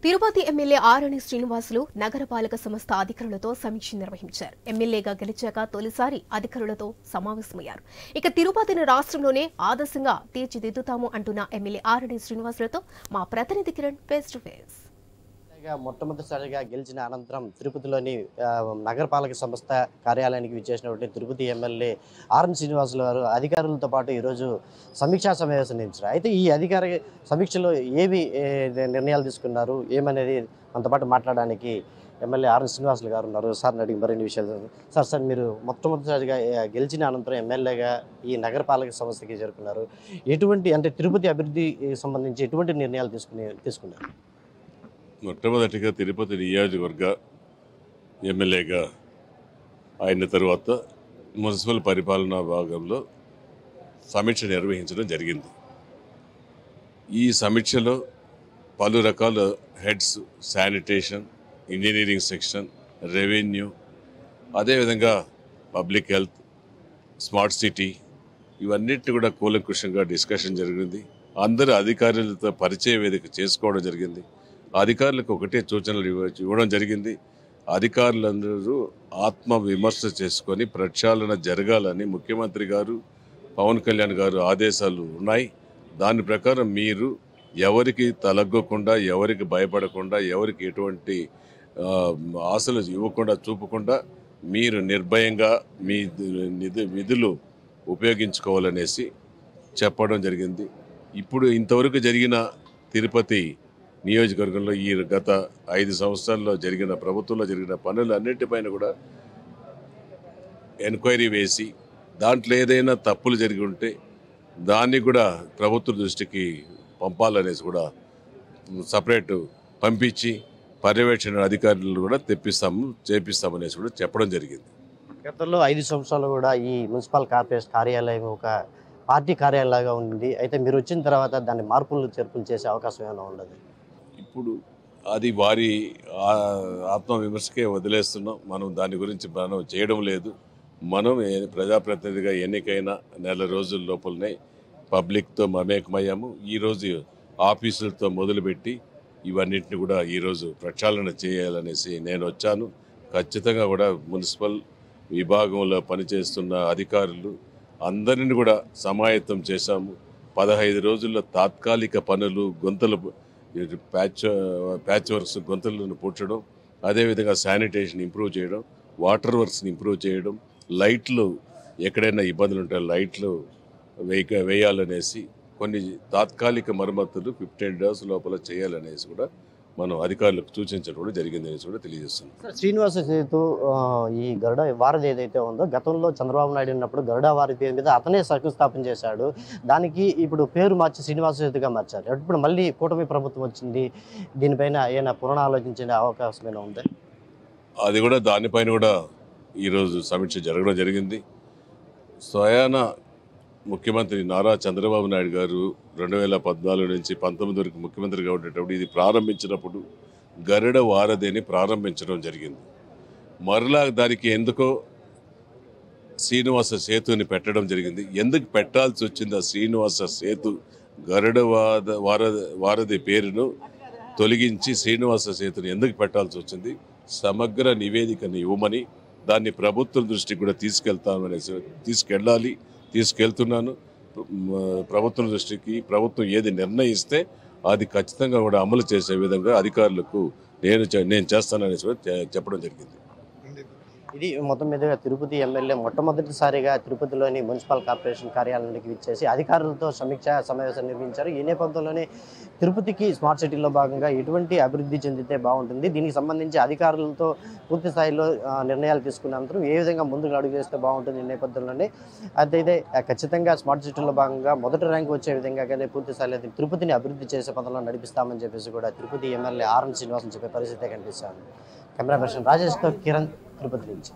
Tirupati MLA ఆరణి శ్రీనివాసులు నగరపాలక సంస్థ అధికారులతో సమీక్ష నిర్వహించారు. ఎమ్మెల్యేగా గెలిచాక తొలిసారి అధికారులతో సమావేశమయ్యారు. ఇక తిరుపతిని రాష్ట్రంలోనే ఆదర్శంగా తీర్చిదిద్దుతాము అంటున్న ఎమ్మెల్యే ఆరణి శ్రీనివాసులతో మా ప్రతినిధి కిరణ్ ఫేస్ టు ఫేస్. మొట్టమొదటిసారిగా గెలిచిన అనంతరం తిరుపతిలోని నగరపాలక సంస్థ కార్యాలయానికి విచ్చేసినటువంటి తిరుపతి ఎమ్మెల్యే ఆర్ఎన్ శ్రీనివాసులు గారు అధికారులతో పాటు ఈరోజు సమీక్షా సమావేశం నిర్వహించారు. అయితే ఈ అధికార సమీక్షలో ఏవి నిర్ణయాలు తీసుకున్నారు ఏమనేది మనతో పాటు మాట్లాడడానికి ఎమ్మెల్యే ఆర్ఎన్ శ్రీనివాసులు గారు ఉన్నారు. సార్ని అడిగి మరిన్ని విషయాలు సార్ మీరు మొట్టమొదటిసారిగా గెలిచిన అనంతరం ఎమ్మెల్యేగా ఈ నగరపాలక సంస్థకి చేరుకున్నారు. ఎటువంటి తిరుపతి అభివృద్ధికి సంబంధించి ఎటువంటి నిర్ణయాలు తీసుకున్నారు? మొట్టమొదటిగా తిరుపతి నియోజకవర్గ ఎమ్మెల్యేగా అయిన తరువాత మున్సిపల్ పరిపాలనా భాగంలో సమీక్ష నిర్వహించడం జరిగింది. ఈ సమీక్షలో పలు రకాల heads, sanitation, engineering section, revenue, అదేవిధంగా పబ్లిక్ హెల్త్, స్మార్ట్ సిటీ ఇవన్నిటిని కూడా కూలంకుషంగా డిస్కషన్ జరిగింది. అందరు అధికారులతో పరిచయ వేదిక చేసుకోవడం జరిగింది. అధికారులకు ఒకటే సూచనలు ఇవ్వడం జరిగింది. అధికారులందరూ ఆత్మ విమర్శ చేసుకొని ప్రక్షాళన జరగాలని ముఖ్యమంత్రి గారు, పవన్ కళ్యాణ్ గారు ఆదేశాలు ఉన్నాయి. దాని ప్రకారం మీరు ఎవరికి తలగ్గకుండా, ఎవరికి భయపడకుండా, ఎవరికి ఎటువంటి ఆశలు ఇవ్వకుండా చూపకుండా మీరు నిర్భయంగా మీ విధులు ఉపయోగించుకోవాలనేసి చెప్పడం జరిగింది. ఇప్పుడు ఇంతవరకు జరిగిన తిరుపతి నియోజకవర్గంలో ఈ గత 5 సంవత్సరాల్లో ప్రభుత్వంలో జరిగిన పనులన్నింటిపైన కూడా ఎంక్వైరీ వేసి దాంట్లో ఏదైనా తప్పులు జరిగి ఉంటే దాన్ని కూడా ప్రభుత్వ దృష్టికి పంపాలనేసి కూడా సపరేట్ పంపించి పర్యవేక్షణ అధికారులు కూడా చేపిస్తామనేసి కూడా చెప్పడం జరిగింది. గతంలో 5 సంవత్సరాలు కూడా ఈ మున్సిపల్ కార్పొరేషన్ కార్యాలయం ఒక పార్టీ కార్యాలయంగా ఉంది. అయితే మీరు వచ్చిన తర్వాత దాన్ని మార్పులు చేర్పులు చేసే అవకాశం ఏమైనా ఉండదు? ఇప్పుడు అది వారి ఆత్మవిమర్శకే వదిలేస్తున్నాం. మనం దాని గురించి మనం చేయడం లేదు. మనం ప్రజాప్రతినిధిగా ఎన్నికైన నెల రోజుల లోపలనే పబ్లిక్తో మమేకమయ్యాము. ఈరోజు ఆఫీసులతో మొదలుపెట్టి ఇవన్నింటిని కూడా ఈరోజు ప్రక్షాళన చేయాలనేసి నేను వచ్చాను. ఖచ్చితంగా కూడా మున్సిపల్ విభాగంలో పనిచేస్తున్న అధికారులు అందరిని కూడా సమాయత్తం చేశాము. 15 రోజుల్లో తాత్కాలిక పనులు, గొంతులు ప్యాచ్ వర్క్స్, గొంతులను పూడ్చడం, అదేవిధంగా శానిటేషన్ ఇంప్రూవ్ చేయడం, వాటర్ వర్క్స్ని ఇంప్రూవ్ చేయడం, లైట్లు ఎక్కడైనా ఇబ్బందులు ఉంటే లైట్లు వేయాలనేసి కొన్ని తాత్కాలిక మరమ్మతులు 15 డేస్ లోపల చేయాలనేసి కూడా మనం అధికారులకు సూచించడం కూడా జరిగింది అనేసి కూడా తెలియజేస్తున్నాం. శ్రీనివాస సేతు ఈ గరుడ వారధి ఏదైతే ఉందో గతంలో చంద్రబాబు నాయుడు ఉన్నప్పుడు గరుడ వారధి పేరు మీద అతనే శంకుస్థాపన చేశాడు. దానికి ఇప్పుడు పేరు మార్చి శ్రీనివాస సేతుగా మార్చారు. ఇప్పుడు మళ్ళీ కూటమి ప్రభుత్వం వచ్చింది. దీనిపైన ఏమైనా పునరాలోచించే అవకాశం ఏమైనా ఉందా? అది కూడా దానిపైన కూడా ఈరోజు సమీక్ష జరగడం జరిగింది. స్వయాన ముఖ్యమంత్రి నారా చంద్రబాబు నాయుడు గారు 2014 నుంచి 19 వరకు ముఖ్యమంత్రిగా ఉండేటప్పుడు ఇది ప్రారంభించినప్పుడు గరుడ వారధిని ప్రారంభించడం జరిగింది. మరలా దానికి ఎందుకో శ్రీనివాస సేతుని పెట్టడం జరిగింది. ఎందుకు పెట్టాల్సి వచ్చింది ఆ శ్రీనివాస సేతు? గరుడ వారధి పేరును తొలగించి శ్రీనివాస సేతుని ఎందుకు పెట్టాల్సి వచ్చింది? సమగ్ర నివేదికను ఇవ్వమని, దాన్ని ప్రభుత్వం దృష్టికి కూడా తీసుకెళ్తున్నాను. ప్రభుత్వం దృష్టికి ప్రభుత్వం ఏది నిర్ణయిస్తే అది ఖచ్చితంగా కూడా అమలు చేసే విధంగా అధికారులకు నేను చేస్తానని చెప్పడం జరిగింది. ఇది మొత్తం మీదుగా తిరుపతి ఎమ్మెల్యే మొట్టమొదటిసారిగా తిరుపతిలోని మున్సిపల్ కార్పొరేషన్ కార్యాలయానికి విచ్చేసి అధికారులతో సమీక్షా సమావేశం నిర్వహించారు. ఈ నేపథ్యంలోనే తిరుపతికి స్మార్ట్ సిటీలో భాగంగా ఎటువంటి అభివృద్ధి చెందితే బాగుంటుంది, దీనికి సంబంధించి అధికారులతో పూర్తి స్థాయిలో నిర్ణయాలు తీసుకున్నంతరం ఏ విధంగా ముందుకు అడుగు వేస్తే బాగుంటుంది ఈ నేపథ్యంలోనే అయితే ఖచ్చితంగా స్మార్ట్ సిటీలో భాగంగా మొదటి ర్యాంక్ వచ్చే విధంగా కానీ పూర్తి స్థాయిలో తిరుపతిని అభివృద్ధి చేసే పదంలో నడిపిస్తామని చెప్పేసి కూడా తిరుపతి ఎమ్మెల్యే ఆర్ఎన్ శ్రీనివాసులు చెప్పే పరిస్థితే కనిపిస్తాను. కెమెరా పర్సన్ రాజేష్తో కిరణ్, తిరుపతి నుంచి.